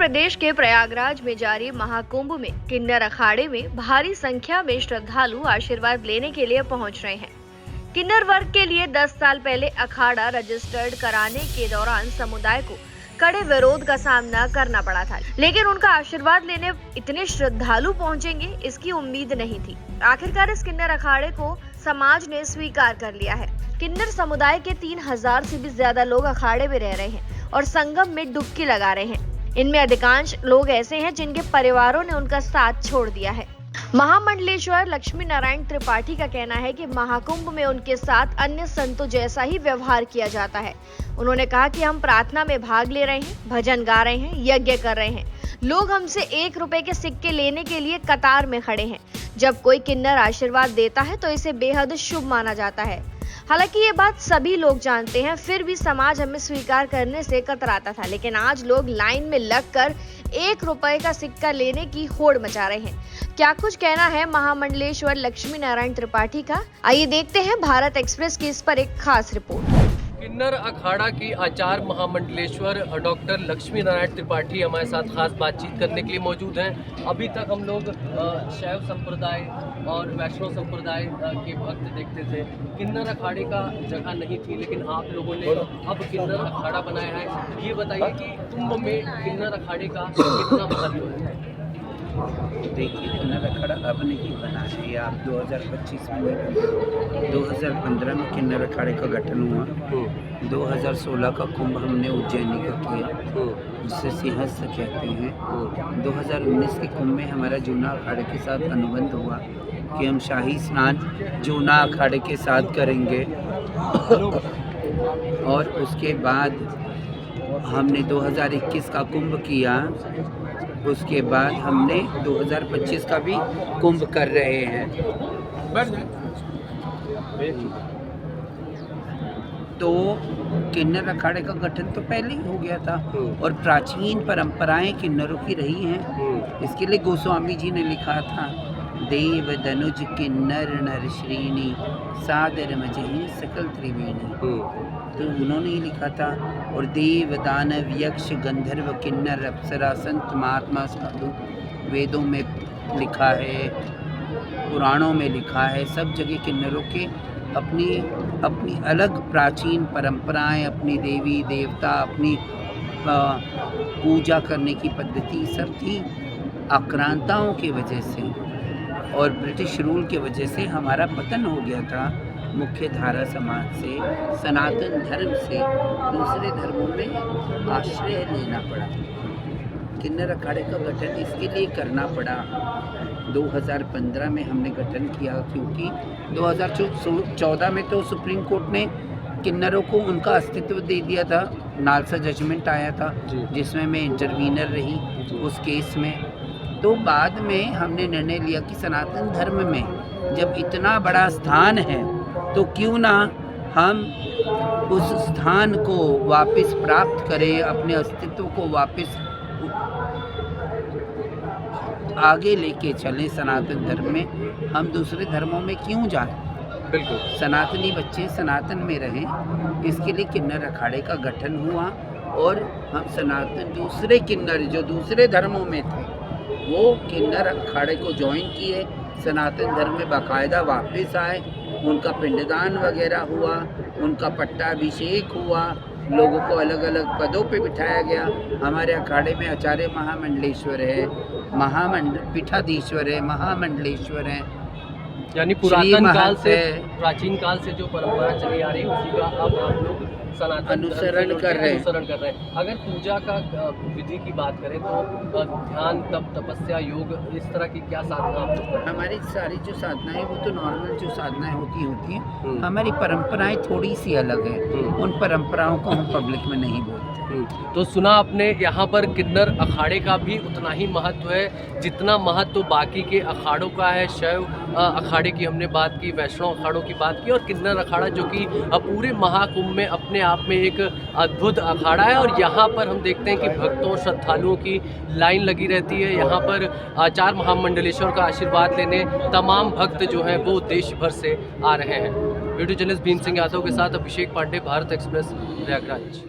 प्रदेश के प्रयागराज में जारी महाकुंभ में किन्नर अखाड़े में भारी संख्या में श्रद्धालु आशीर्वाद लेने के लिए पहुंच रहे हैं। किन्नर वर्ग के लिए 10 साल पहले अखाड़ा रजिस्टर्ड कराने के दौरान समुदाय को कड़े विरोध का सामना करना पड़ा था, लेकिन उनका आशीर्वाद लेने इतने श्रद्धालु पहुंचेंगे इसकी उम्मीद नहीं थी। आखिरकार इस किन्नर अखाड़े को समाज ने स्वीकार कर लिया है। किन्नर समुदाय के 3000 से भी ज्यादा लोग अखाड़े में रह रहे हैं और संगम में डुबकी लगा रहे हैं। इनमें अधिकांश लोग ऐसे हैं जिनके परिवारों ने उनका साथ छोड़ दिया है। महामंडलेश्वर लक्ष्मी नारायण त्रिपाठी का कहना है कि महाकुंभ में उनके साथ अन्य संतों जैसा ही व्यवहार किया जाता है। उन्होंने कहा कि हम प्रार्थना में भाग ले रहे हैं, भजन गा रहे हैं, यज्ञ कर रहे हैं। लोग हमसे 1 रुपए के सिक्के लेने के लिए कतार में खड़े हैं। जब कोई किन्नर आशीर्वाद देता है तो इसे बेहद शुभ माना जाता है। हालांकि ये बात सभी लोग जानते हैं, फिर भी समाज हमें स्वीकार करने से कतराता था, लेकिन आज लोग लाइन में लगकर 1 रुपए का सिक्का लेने की होड़ मचा रहे हैं। क्या कुछ कहना है महामंडलेश्वर लक्ष्मी नारायण त्रिपाठी का, आइए देखते हैं भारत एक्सप्रेस की इस पर एक खास रिपोर्ट। किन्नर अखाड़ा की आचार्य महामंडलेश्वर डॉक्टर लक्ष्मी नारायण त्रिपाठी हमारे साथ खास बातचीत करने के लिए मौजूद हैं। अभी तक हम लोग शैव संप्रदाय और वैष्णव संप्रदाय के भक्त देखते थे। किन्नर अखाड़े का जगह नहीं थी, लेकिन आप लोगों ने अब किन्नर अखाड़ा बनाया है। ये बताइए कि कुंभ में किन्नर अखाड़े का कितना महत्व है? देखिए, किन्नर अखाड़ा अब नहीं बना है, ये आप 2025 में 2015 में किन्नर अखाड़े का गठन हुआ। 2016 का कुंभ हमने उज्जैनी का किया, जिसे सिंहस्थ कहते हैं। 2019 के कुंभ में हमारा जूना अखाड़े के साथ अनुबंध हुआ कि हम शाही स्नान जूना अखाड़े के साथ करेंगे। और उसके बाद हमने 2021 का कुंभ किया। उसके बाद हमने 2025 का भी कुंभ कर रहे हैं। तो किन्नर अखाड़े का गठन तो पहले ही हो गया था और प्राचीन परंपराएं किन्नरों की रही हैं। इसके लिए गोस्वामी जी ने लिखा था, देव दनुज किन्नर नर श्रीनी सादर मजहि सकल त्रिवेणी। तो उन्होंने ही लिखा था। और देव दानव यक्ष गंधर्व किन्नर अप्सरा संत महात्मा साधु वेदों में लिखा है, पुराणों में लिखा है। सब जगह किन्नरों के अपनी अलग प्राचीन परंपराएं, अपनी देवी देवता, अपनी पूजा करने की पद्धति सब थी। आक्रांताओं की वजह से और ब्रिटिश रूल की वजह से हमारा पतन हो गया था। मुख्य धारा समाज से, सनातन धर्म से दूसरे धर्मों में आश्रय लेना पड़ा। किन्नर अखाड़े का गठन इसके लिए करना पड़ा। 2015 में हमने गठन किया, क्योंकि 2014 में तो सुप्रीम कोर्ट ने किन्नरों को उनका अस्तित्व दे दिया था। नालसा जजमेंट आया था जिसमें मैं इंटरवीनर रही उस केस में। तो बाद में हमने निर्णय लिया कि सनातन धर्म में जब इतना बड़ा स्थान है तो क्यों ना हम उस स्थान को वापस प्राप्त करें, अपने अस्तित्व को वापस आगे लेके चलें। सनातन धर्म में हम दूसरे धर्मों में क्यों जाएं? बिल्कुल, सनातनी बच्चे सनातन में रहें, इसके लिए किन्नर अखाड़े का गठन हुआ। और हम सनातन दूसरे किन्नर जो दूसरे धर्मों में थे वो किन्नर अखाड़े को ज्वाइन किए, सनातन धर्म में बाकायदा वापस आए। उनका पिंडदान वगैरह हुआ, उनका पट्टाभिषेक हुआ, लोगों को अलग अलग पदों पे बिठाया गया। हमारे अखाड़े में आचार्य महामंडलेश्वर है, पीठाधीश्वर है, महामंडलेश्वर है। यानी प्राचीन काल से जो परंपरा चली आ रही है उसी का अब हम लोग सनातन अनुसरण कर रहे हैं। अगर पूजा का विधि की बात करें तो ध्यान, तप, तपस्या, योग, इस तरह की क्या साधना आप लोग करते हैं? हमारी सारी जो साधनाएं वो तो नॉर्मल जो साधनाएं होती हैं। हमारी परंपराएं थोड़ी सी अलग है, उन परंपराओं को हम पब्लिक में नहीं बोलते। तो सुना आपने, यहाँ पर किन्नर अखाड़े का भी उतना ही महत्व है जितना महत्व बाकी के अखाड़ों का है। शैव अखाड़े की हमने बात की, वैष्णव अखाड़ों की बात की, और किन्नर अखाड़ा जो कि पूरे महाकुंभ में अपने आप में एक अद्भुत अखाड़ा है। और यहाँ पर हम देखते हैं कि भक्तों, श्रद्धालुओं की लाइन लगी रहती है। यहाँ पर आचार्य महामंडलेश्वर का आशीर्वाद लेने तमाम भक्त जो हैं वो देश भर से आ रहे हैं। वीडियो जर्नलिस्ट भीम सिंह यादव के साथ अभिषेक पांडे, भारत एक्सप्रेस, प्रयागराज।